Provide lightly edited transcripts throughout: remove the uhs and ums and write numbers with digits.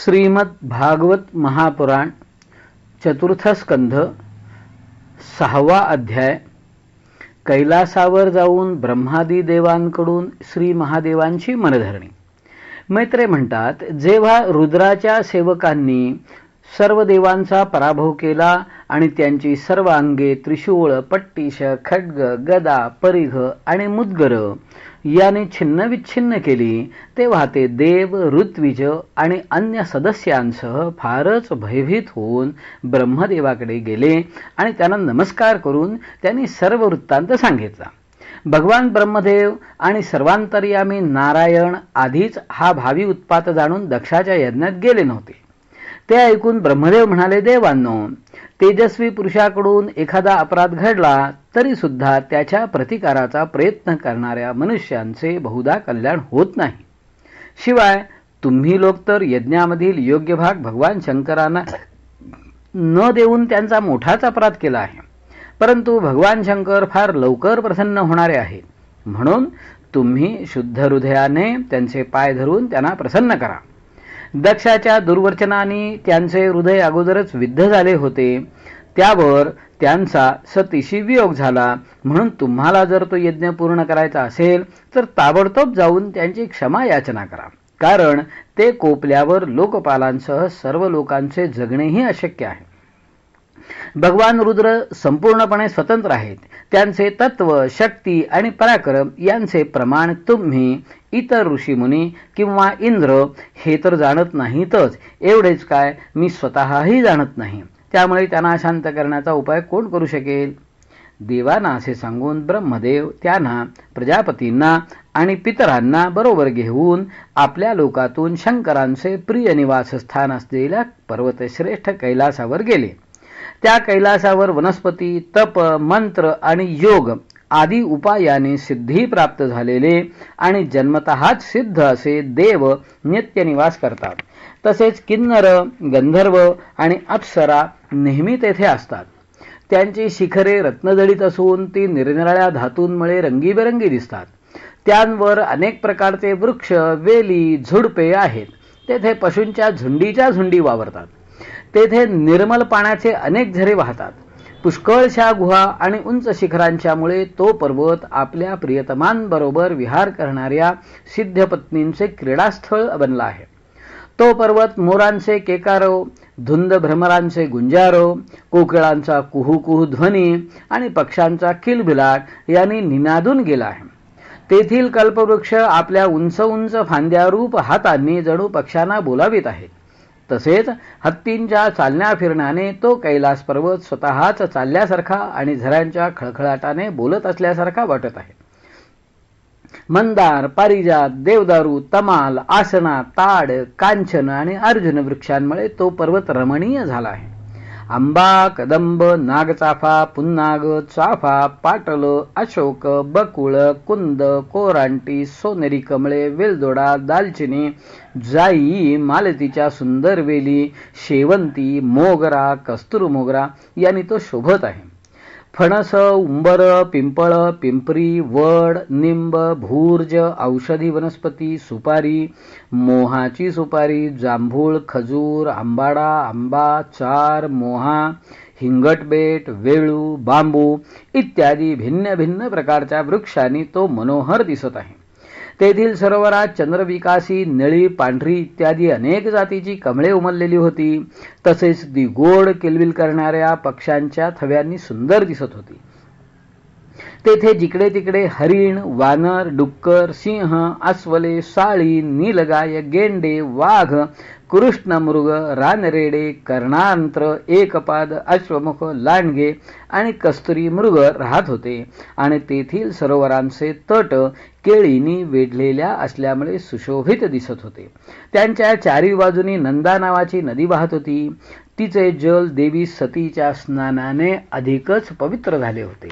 श्रीमद भागवत महापुराण चतुर्थ स्कंध 6वा अध्याय. कैलासावर जाऊन ब्रह्मादी देवांकडून श्री महादेवांची मनधरणी. मैत्रेय म्हणतात, जेव्हा रुद्राच्या सेवकांनी सर्व देवांचा पराभव केला आणि त्यांची सर्व अंगे त्रिशूळ, पट्टीश, खड्ग, गदा, परिघ आणि मुद्गर याने छिन्नविच्छिन्न केली, तेव्हा ते देव, ऋत्विज आणि अन्य सदस्यांसह फारच भयभीत होऊन ब्रह्मदेवाकडे गेले आणि त्यांना नमस्कार करून त्यांनी सर्व वृत्तांत सांगितला. भगवान ब्रह्मदेव आणि सर्वांतर्यामी नारायण आधीच हा भावी उत्पात जाणून दक्षाच्या यज्ञात गेले नव्हते. ते ऐकून ब्रह्मदेव म्हणाले, देवांनो, तेजस्वी पुरुषाकडून एखादा अपराध घडला तरी सुद्धा त्याच्या प्रतिकाराचा प्रयत्न करणाऱ्या मनुष्यांचे बहुधा कल्याण होत नाही. शिवाय तुम्ही लोक तर यज्ञामधील योग्य भाग भगवान शंकरांना न देऊन त्यांचा मोठाच अपराध केला आहे. परंतु भगवान शंकर फार लवकर प्रसन्न होणारे आहेत, म्हणून तुम्ही शुद्ध हृदयाने त्यांचे पाय धरून त्यांना प्रसन्न करा. दक्षाच्या दुर्वचनाने त्यांचे हृदय अगोदरच विद्ध झाले होते, त्यावर त्यांचा सतीशी वियोग झाला. म्हणून तुम्हाला जर तो यज्ञ पूर्ण करायचा असेल तर ताबडतोब जाऊन त्यांची क्षमा याचना करा, कारण ते कोपल्यावर लोकपालांसह सर्व लोकांचे जगणेही अशक्य आहे. भगवान रुद्र संपूर्णपणे स्वतंत्र आहेत. त्यांचे तत्व, शक्ती आणि पराक्रम यांचे प्रमाण तुम्ही, इतर ऋषीमुनी किंवा इंद्र हे तर जाणत नाहीतच, एवढेच काय मी स्वतःही जाणत नाही. त्यामुळे त्यांना शांत करण्याचा उपाय कोण करू शकेल? देवांना असे सांगून ब्रह्मदेव त्यांना, प्रजापतींना आणि पितरांना बरोबर घेऊन आपल्या लोकातून शंकरांचे प्रिय निवासस्थान असलेल्या पर्वतश्रेष्ठ कैलासावर गेले. त्या कैलासावर वनस्पती, तप, मंत्र आणि योग आदी उपायाने सिद्धी प्राप्त झालेले आणि जन्मतःच सिद्ध असे देव नित्य निवास करतात. तसेच किन्नर, गंधर्व आणि अप्सरा नेहमी तेथे असतात. त्यांची शिखरे रत्नजडित असून ती निरनिराळ्या धातूंमुळे रंगीबेरंगी दिसतात. त्यांवर अनेक प्रकारचे वृक्ष, वेली, झुडपे आहेत. तेथे पशूंच्या झुंडीच्या झुंडी वावरतात. तेथे निर्मल पाण्याचे अनेक झरे वाहतात. पुष्कळशा गुहा आणि उंच शिखरांच्यामुळे तो पर्वत आपल्या प्रियतमांबरोबर विहार करणाऱ्या सिद्धपत्नींचे क्रीडास्थळ बनला आहे. तो पर्वत मोरांचे केकारो, धुंद भ्रमरांचे गुंजारो, कोकिळांचा कुहू ध्वनी आणि पक्ष्यांचा किलबिलाट यांनी निनादून गेला आहे. तेथील कल्पवृक्ष आपल्या उंच उंच फांद्यारूप हातांनी जणू पक्ष्यांना बोलावित आहेत. तसेच हत्तींच्या चालण्या फिरण्याने तो कैलास पर्वत स्वतःच चालल्यासारखा आणि झऱ्यांच्या खळखळाटाने बोलत असल्यासारखा वाटत आहे. मंदार, पारिजात, देवदारू, तमाल, आसना, ताड, कांचन आणि अर्जुन वृक्षांमुळे तो पर्वत रमणीय झाला आहे. आंबा, कदंब, नागचाफा, पुन्नाग, चाफा, पाटल, अशोक, बकुळ, कुंद, कोरांटी, सोनेरी कमळे, वेलदोडा, दालचिनी, जाई, मालतीच्या सुंदर वेली, शेवंती, मोगरा, कस्तूर मोगरा यांनी तो शोभत आहे. फणस, उंबर, पिंपळ, पिंपरी, वड, निंब, भूर्ज, औषधी वनस्पती, सुपारी, मोहाची सुपारी, जांभूळ, खजूर, आंबाडा, आंबा, चार, मोहा, हिंगटबेट, वेळू, बांबू इत्यादी भिन्न भिन्न प्रकारच्या वृक्षांनी तो मनोहर दिसत आहे. तेथील सरोवरात चंद्रविकासी, निळी, पांढरी इत्यादी अनेक जातीची कमळे उमललेली होती. तसेच ती गोड किलबिल करणाऱ्या पक्ष्यांच्या थव्यांनी सुंदर दिसत होती. तेथे जिकडे तिकडे हरिण, वानर, डुक्कर, सिंह, अस्वले, साळी, नीलगाय, गेंडे, वाघ, कृष्णमृग, रानरेडे, कर्णांत्र, एकपाद, अश्वमुख, लांडगे आणि कस्तुरी मृग राहत होते. आणि तेथील सरोवरांचे तट केळीनी वेढलेल्या असल्यामुळे सुशोभित दिसत होते. त्यांच्या चारी बाजूनी नंदा नावाची नदी वाहत होती. तिचे जल देवी सतीच्या स्नानाने अधिकच पवित्र झाले होते.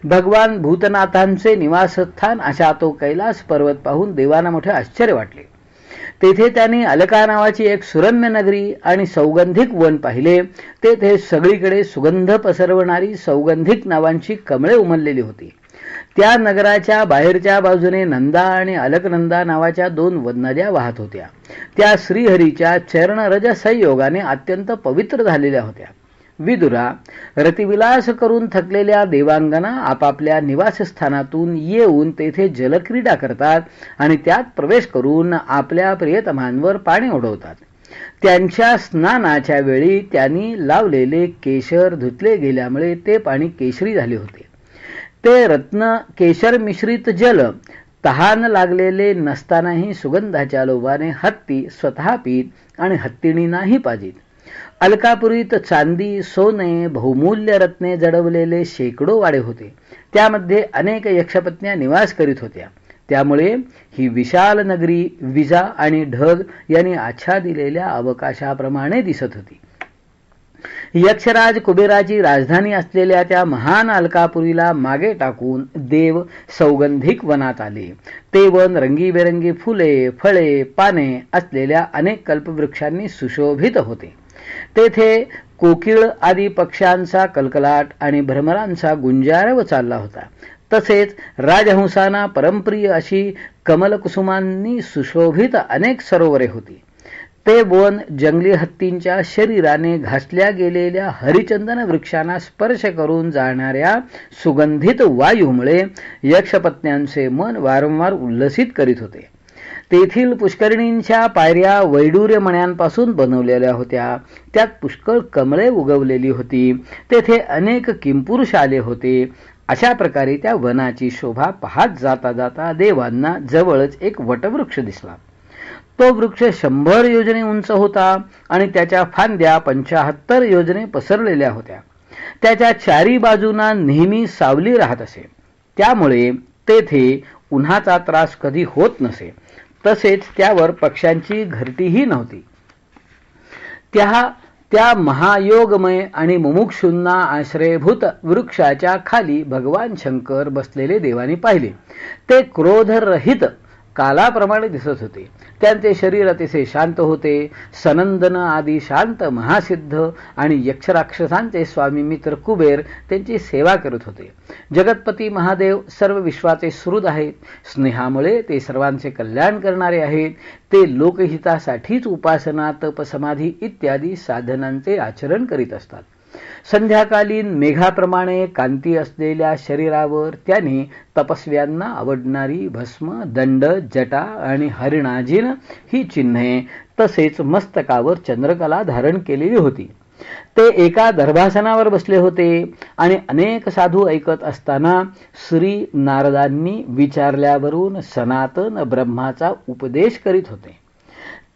भगवान भूतनाथांचे निवासस्थान अशा तो कैलास पर्वत पाहून देवांना मोठे आश्चर्य वाटले. तेथे त्यांनी अलका नावाची एक सुरम्य नगरी आणि सौगंधिक वन पाहिले. तेथे सगळीकडे सुगंध पसरवणारी सौगंधिक नावांची कमळे उमललेली होती. त्या नगराच्या बाहेरच्या बाजूने नंदा आणि अलकनंदा नावाच्या 2 नद्या वाहत होत्या. त्या श्रीहरीच्या चरणरज संयोगाने अत्यंत पवित्र झालेल्या होत्या. विदुरा, रतिविलास करून थकलेल्या देवांगना आपापल्या निवासस्थानातून येऊन तेथे जलक्रीडा करतात आणि त्यात प्रवेश करून आपल्या प्रियतमांवर पाणी उडवतात. त्यांच्या स्नानाच्या वेळी त्यांनी लावलेले केशर धुतले गेल्यामुळे ते पाणी केशरी झाले होते. ते रत्न केशर मिश्रित जल तहान लागलेले नसतानाही सुगंधाच्या लोभाने हत्ती स्वतः पीत आणि हत्तीणींनाही पाजीत. अलकापुरीत चांदी, सोने, बहुमूल्य रत्ने जडवलेले शेकडो वाडे होते. त्यामध्ये अनेक यक्षपत्न्या निवास करीत होत्या. त्यामुळे ही विशाल नगरी विजा आणि ढग यांनी आच्छादिलेल्या अवकाशाप्रमाणे दिसत होती. यक्षराज कुबेराची राजधानी असलेल्या त्या महान अलकापुरीला मागे टाकून देव सौगंधिक वनात आले. ते वन रंगीबेरंगी फुले, फळे, पाने असलेल्या अनेक कल्पवृक्षांनी सुशोभित होते. तेथे कोकिळ आदी पक्ष्यांचा कलकलाट आणि भ्रमरांचा गुंजारव चालला होता. तसेच राजहंसांना परमप्रिय अशी कमलकुसुमांनी सुशोभित अनेक सरोवरे होती. ते वन जंगली हत्तींच्या शरीराने घासल्या गेलेल्या हरिचंदन वृक्षांना स्पर्श करून जाणाऱ्या सुगंधित वायूमुळे यक्षपत्न्यांचे मन वारंवार उल्लसित करीत होते. तेथील पुष्करिणींच्या पायऱ्या वैडूर्य मण्यांपासून बनवलेल्या होत्या. त्यात पुष्कळ कमळे उगवलेली होती. तेथे अनेक किंपुरुष आले होते. अशा प्रकारे त्या वनाची शोभा पाहत जाता जाता देवांना जवळच एक वटवृक्ष दिसला. तो वृक्ष 100 योजने उंच होता आणि त्याच्या फांद्या 75 योजने पसरलेल्या होत्या. त्याच्या चारी बाजूंना नेहमी सावली राहत असे. त्यामुळे तेथे उन्हाचा त्रास कधी होत नसे. तसेच त्यावर पक्ष्यांची घरटीही नव्हती. त्या महायोगमय आणि मुमुक्षूंना आश्रयभूत वृक्षाच्या खाली भगवान शंकर बसलेले देवानी पाहिले. ते क्रोधरहित कालाप्रमाणे दिसत होते. त्यांचे शरीर अतिशय शांत होते. सनंदन आदी शांत महासिद्ध आणि यक्षराक्षसांचे स्वामी मित्र कुबेर त्यांची सेवा करत होते. जगतपती महादेव सर्व विश्वाचे सुहृद आहेत. स्नेहामुळे ते सर्वांचे कल्याण करणारे आहेत. ते लोकहितासाठीच उपासना, तप, समाधी इत्यादी साधनांचे आचरण करीत असतात. संध्याकालीन मेघाप्रमाणे कांती असलेल्या शरीरावर त्यांनी तपस्व्यांना आवडणारी भस्म, दंड, जटा आणि हरिणाजीन ही चिन्हे तसेच मस्तकावर चंद्रकला धारण केलेली होती. ते एका दर्भासनावर बसले होते आणि अनेक साधू ऐकत असताना श्री नारदांनी विचारल्यावरून सनातन ब्रह्माचा उपदेश करीत होते.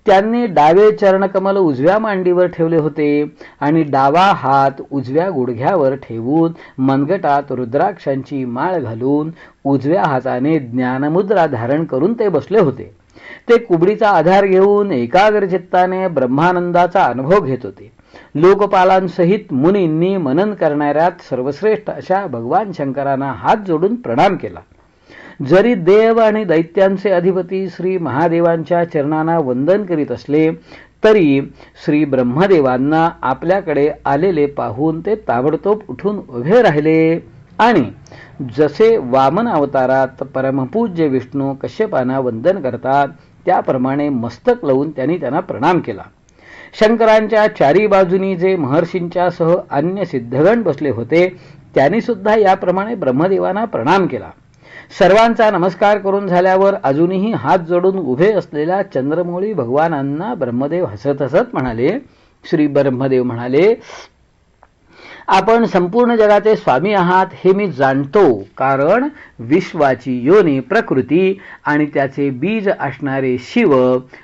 त्यांनी डावे चरणकमल उजव्या मांडीवर ठेवले होते आणि डावा हात उजव्या गुडघ्यावर ठेवून मनगटात रुद्राक्षांची माळ घालून उजव्या हाताने ज्ञानमुद्रा धारण करून ते बसले होते. ते कुबडीचा आधार घेऊन एकाग्र चित्ताने ब्रह्मानंदाचा अनुभव घेत होते. लोकपालांसहित मुनींनी मनन करणाऱ्यात सर्वश्रेष्ठ अशा भगवान शंकरांना हात जोडून प्रणाम केला. जरी देव आणि दैत्यांचे अधिपती श्री महादेवांच्या चरणांना वंदन करीत असले तरी श्री ब्रह्मदेवांना आपल्याकडे आलेले पाहून ते ताबडतोब उठून उभे राहिले आणि जसे वामन अवतारात परमपूज्य विष्णू कश्यपांना वंदन करतात त्याप्रमाणे मस्तक लावून त्यांना प्रणाम केला. शंकरांच्या चारी बाजूनी जे महर्षींच्या सह अन्य सिद्धगण बसले होते त्यांनी सुद्धा याप्रमाणे ब्रह्मदेवांना प्रणाम केला. सर्वांचा नमस्कार करून झाल्यावर अजूनही हात जोडून उभे असलेल्या चंद्रमौळी भगवानांना ब्रह्मदेव हसत हसत म्हणाले. श्री ब्रह्मदेव म्हणाले, आपण संपूर्ण जगाचे स्वामी आहात हे मी जाणतो, कारण विश्वाची योनी प्रकृती आणि त्याचे बीज असणारे शिव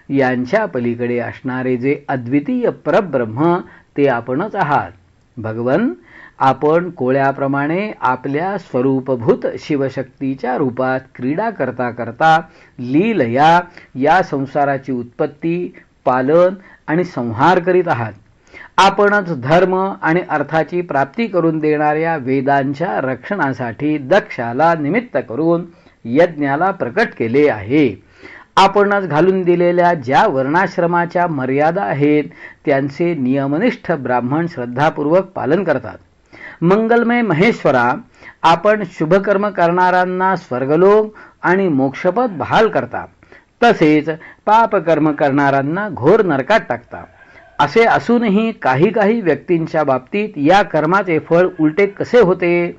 यांच्या पलीकडे असणारे जे अद्वितीय परब्रह्म ते आपणच आहात. भगवन, आपण कोळ्याप्रमाणे आपल्या स्वरूपभूत शिवशक्तीच्या रूपात क्रीडा करता करता लीलया या संसाराची उत्पत्ती, पालन आणि संहार करीत आहात. आपणच धर्म आणि अर्थाची प्राप्ती करून देणाऱ्या वेदांच्या रक्षणासाठी दक्षाला निमित्त करून यज्ञाला प्रकट केले आहे. आपणच घालून दिलेल्या ज्या वर्णाश्रमाच्या मर्यादा आहेत त्यांचे नियमनिष्ठ ब्राह्मण श्रद्धापूर्वक पालन करतात. मंगलमय महेश्वरा, आपण शुभकर्म करणाऱ्यांना स्वर्गलोक आणि मोक्षपद बहाल करता, तसेच पापकर्म करणाऱ्यांना घोर नरकात टाकता. असे असूनही काही काही व्यक्तींच्या बाबतीत या कर्माचे फळ उलटे कसे होते?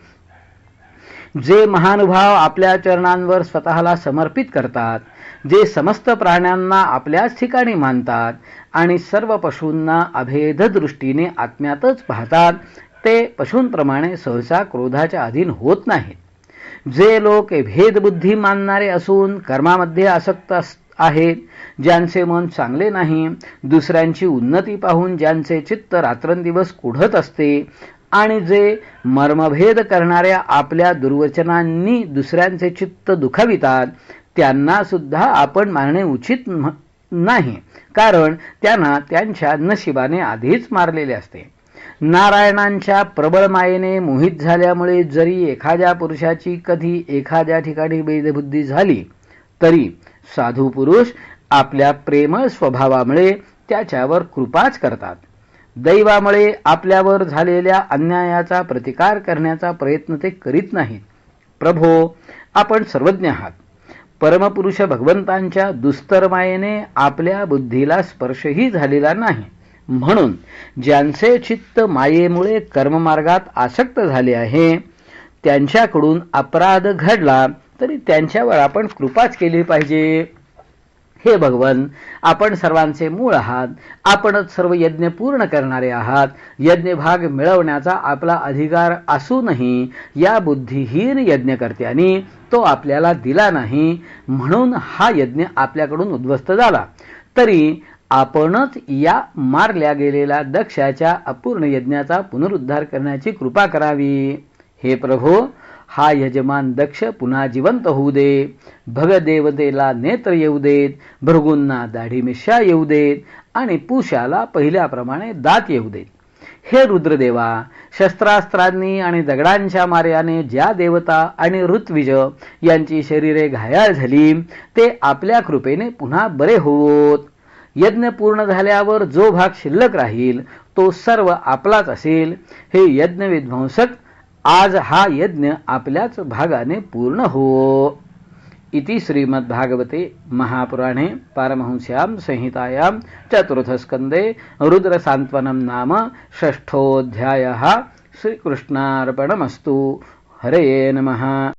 जे महानुभाव आपल्या चरणांवर स्वतःला समर्पित करतात, जे समस्त प्राण्यांना आपल्याच ठिकाणी मानतात आणि सर्व पशूंना अभेद दृष्टीने आत्म्यातच पाहतात, ते पशूंप्रमाणे सहसा क्रोधाच्या अधीन होत नाहीत. जे लोक भेदबुद्धी मानणारे असून कर्मामध्ये आसक्त आहेत, ज्यांचे मन चांगले नाही, दुसऱ्यांची उन्नती पाहून ज्यांचे चित्त रात्रंदिवस कुढत असते आणि जे मर्मभेद करणाऱ्या आपल्या दुर्वचनांनी दुसऱ्यांचे चित्त दुखावितात, त्यांना सुद्धा आपण मारणे उचित नाही, कारण त्यांना त्यांच्या नशिबाने आधीच मारलेले असते. नारायणांच्या प्रबळ मायेने मोहित झाल्यामुळे जरी एखाद्या पुरुषाची कधी एखाद्या ठिकाणी भेदबुद्धी झाली, तरी साधू पुरुष आपल्या प्रेमळ स्वभावामुळे त्याच्यावर कृपाच करतात. दैवामुळे आपल्यावर झालेल्या अन्यायाचा प्रतिकार करण्याचा प्रयत्न ते करीत नाहीत. प्रभो, आपण सर्वज्ञ आहात. परमपुरुष भगवंतांच्या दुस्तर मायेने आपल्या बुद्धीला स्पर्शही झालेला नाही, म्हणून ज्यांचे चित्त मायेमुळे कर्ममार्गात आसक्त झाले आहे, त्यांच्याकडून अपराध घडला तरी त्यांच्यावर आपण कृपाच केली पाहिजे. हे भगवन, आपण सर्वांचे मूळ आहात. आपणच सर्व यज्ञ पूर्ण करणारे आहात. यज्ञभाग मिळवण्याचा आपला अधिकार असूनही या बुद्धिहीन यज्ञकर्त्यांनी तो आपल्याला दिला नाही, म्हणून हा यज्ञ आपल्याकडून उद्ध्वस्त झाला. तरी आपणच या मारल्या गेलेल्या दक्षाच्या अपूर्ण यज्ञाचा पुनरुद्धार करण्याची कृपा करावी. हे प्रभो, हा यजमान दक्ष पुन्हा जिवंत होऊ दे. भगदेवतेला नेत्र येऊ देत, भृगूंना दाढी मिश्या येऊ देत आणि पुषाला पहिल्याप्रमाणे दात येऊ देत. हे रुद्रदेवा, शस्त्रास्त्रांनी आणि दगडांच्या मार्याने ज्या देवता आणि ऋत्विज यांची शरीरे घायाळ झाली, ते आपल्या कृपेने पुन्हा बरे होवोत. यज्ञ पूर्ण झाल्यावर जो भाग शिल्लक राहील तो सर्व आपलाच असेल. हे यज्ञ विध्वंसक, आज हा यज्ञ आपल्याच भागाने पूर्ण हो. इति श्रीमद्भागवते महापुराणे पारमहंस्यां संहितायां चतुर्थस्कन्धे रुद्रसान्त्वनं नाम षष्ठोऽध्यायः. श्रीकृष्णार्पणमस्तु. हरये नमः.